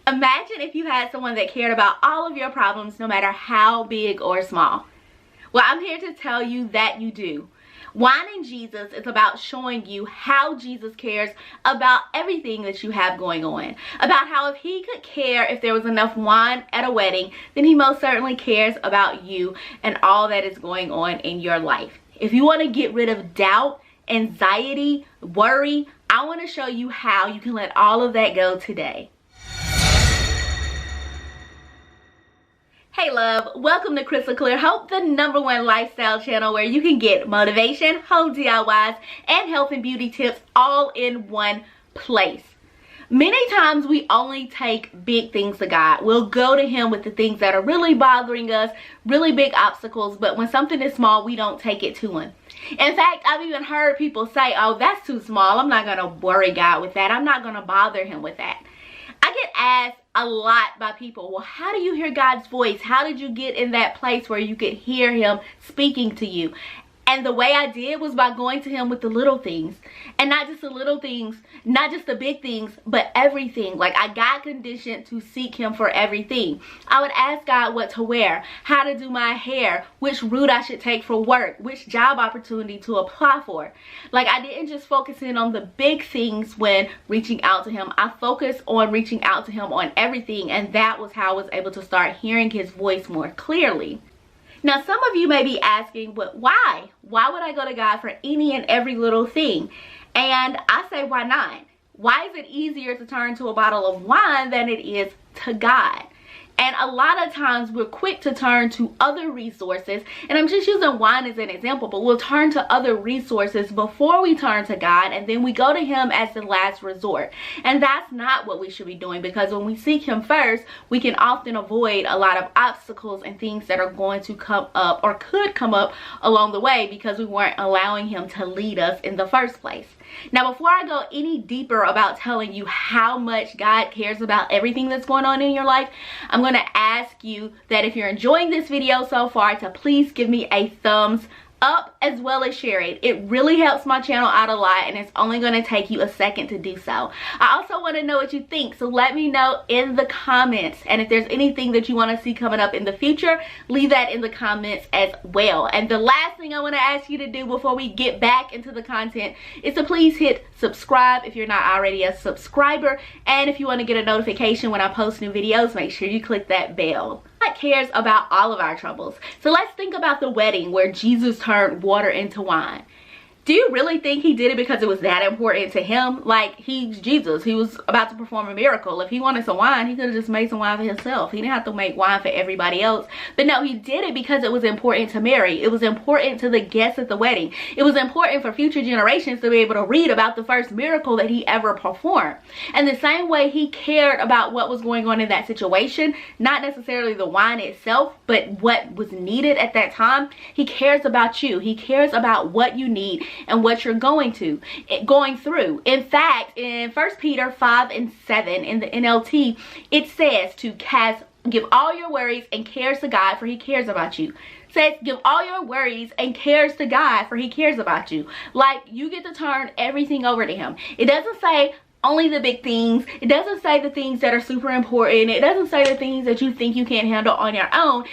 Imagine if you had someone that cared about all of your problems, no matter how big or small. Well, I'm here to tell you that you do. Wine and Jesus is about showing you how Jesus cares about everything that you have going on. About how if he could care if there was enough wine at a wedding, then he most certainly cares about you and all that is going on in your life. If you want to get rid of doubt, anxiety, worry, I want to show you how you can let all of that go today. Hey love, welcome to Crystal Clear Hope, the #1 lifestyle channel where you can get motivation, home DIYs, and health and beauty tips all in one place. Many times we only take big things to God. We'll go to him with the things that are really bothering us, really big obstacles, but when something is small, we don't take it to him. In fact, I've even heard people say, oh, that's too small. I'm not going to worry God with that. I'm not going to bother him with that. I get asked a lot by people, well, how do you hear God's voice? How did you get in that place where you could hear him speaking to you? And the way I did was by going to him with the little things. And not just the little things, not just the big things, but everything. Like, I got conditioned to seek him for everything. I would ask God what to wear, how to do my hair, which route I should take for work, which job opportunity to apply for. Like, I didn't just focus in on the big things when reaching out to him. I focused on reaching out to him on everything. And that was how I was able to start hearing his voice more clearly. Now, some of you may be asking, but why? Why would I go to God for any and every little thing? And I say, why not? Why is it easier to turn to a bottle of wine than it is to God? And a lot of times we're quick to turn to other resources. And I'm just using wine as an example, but we'll turn to other resources before we turn to God. And then we go to him as the last resort. And that's not what we should be doing, because when we seek him first, we can often avoid a lot of obstacles and things that are going to come up or could come up along the way because we weren't allowing him to lead us in the first place. Now, before I go any deeper about telling you how much God cares about everything that's going on in your life, I'm going to ask you that if you're enjoying this video so far, to please give me a thumbs up as well as share it. It really helps my channel out a lot, and it's only going to take you a second to do so. I also want to know what you think, so let me know in the comments. And if there's anything that you want to see coming up in the future, leave that in the comments as well. And the last thing I want to ask you to do before we get back into the content is to please hit subscribe if you're not already a subscriber. And if you want to get a notification when I post new videos, make sure you click that bell. God cares about all of our troubles. So let's think about the wedding where Jesus turned water into wine. Do you really think he did it because it was that important to him? Like, he's Jesus. He was about to perform a miracle. If he wanted some wine, he could have just made some wine for himself. He didn't have to make wine for everybody else. But no, he did it because it was important to Mary. It was important to the guests at the wedding. It was important for future generations to be able to read about the first miracle that he ever performed. And the same way he cared about what was going on in that situation, not necessarily the wine itself, but what was needed at that time, he cares about you. He cares about what you need and what you're going through. In fact, in 1 Peter 5:7 in the NLT, it says to give all your worries and cares to God, for he cares about you. It says give all your worries and cares to God, for he cares about you. Like, you get to turn everything over to him. It doesn't say only the big things. It doesn't say the things that are super important. It doesn't say the things that you think you can't handle on your own.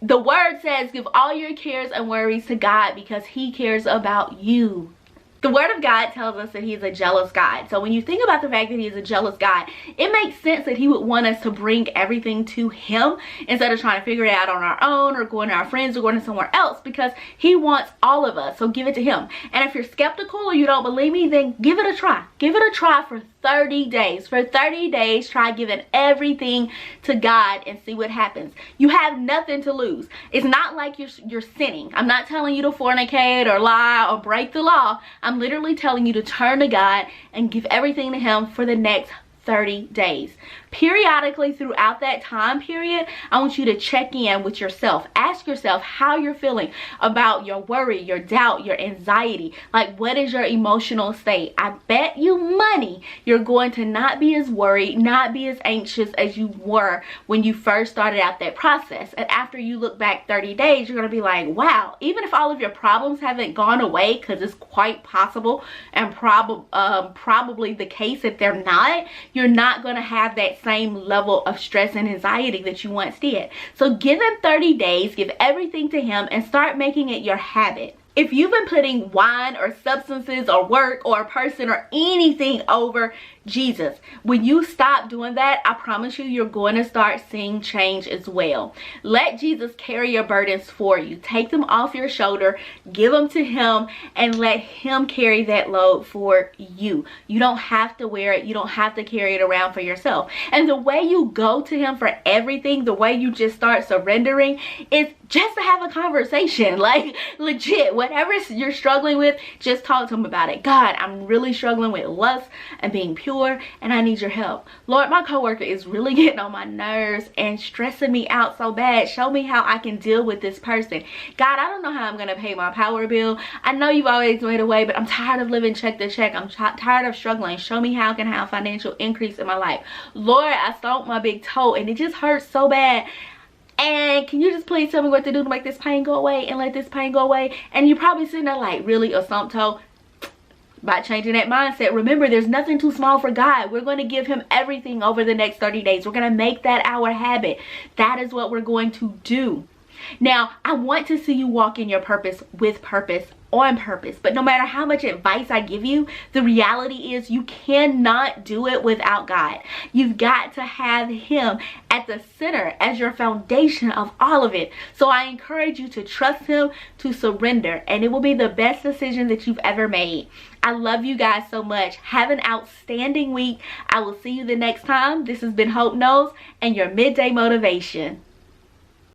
The word says give all your cares and worries to God because he cares about you. The word of God tells us that he is a jealous God. So when you think about the fact that he is a jealous God, it makes sense that he would want us to bring everything to him instead of trying to figure it out on our own or going to our friends or going to somewhere else, because he wants all of us. So give it to him. And if you're skeptical or you don't believe me, then give it a try. Give it a try for 30 days. For 30 days, try giving everything to God and see what happens. You have nothing to lose. It's not like you're sinning. I'm not telling you to fornicate or lie or break the law. I'm literally telling you to turn to God and give everything to him for the next 30 days. Periodically throughout that time period, I want you to check in with yourself. Ask yourself how you're feeling about your worry, your doubt, your anxiety. Like, what is your emotional state? I bet you money you're going to not be as worried, not be as anxious as you were when you first started out that process. And after you look back 30 days, you're going to be like, wow, even if all of your problems haven't gone away, because it's quite possible and probably the case that they're not, you're not going to have that same level of stress and anxiety that you once did. So give him 30 days, give everything to him, and start making it your habit. If you've been putting wine or substances or work or a person or anything over Jesus, when you stop doing that, I promise you, you're going to start seeing change as well. Let Jesus carry your burdens for you. Take them off your shoulder, give them to him, and let him carry that load for you. You don't have to wear it. You don't have to carry it around for yourself. And the way you go to him for everything, the way you just start surrendering, is just to have a conversation. Like, legit, whatever you're struggling with, just talk to him about it. God, I'm really struggling with lust and being pure, and I need your help. Lord, my coworker is really getting on my nerves and stressing me out so bad. Show me how I can deal with this person. God, I don't know how I'm going to pay my power bill. I know you've always made a way, but I'm tired of living check to check. I'm tired of struggling. Show me how I can have financial increase in my life. Lord, I stomped my big toe and it just hurts so bad. And can you just please tell me what to do to make this pain go away and let this pain go away? And you're probably sitting there like, really, a stump toe? By changing that mindset, remember, there's nothing too small for God. We're going to give him everything over the next 30 days. We're going to make that our habit. That is what we're going to do. Now, I want to see you walk in your purpose with purpose, on purpose. But no matter how much advice I give you, the reality is you cannot do it without God. You've got to have him at the center as your foundation of all of it. So I encourage you to trust him, to surrender, and it will be the best decision that you've ever made. I love you guys so much. Have an outstanding week. I will see you the next time. This has been Hope Knows and your midday motivation.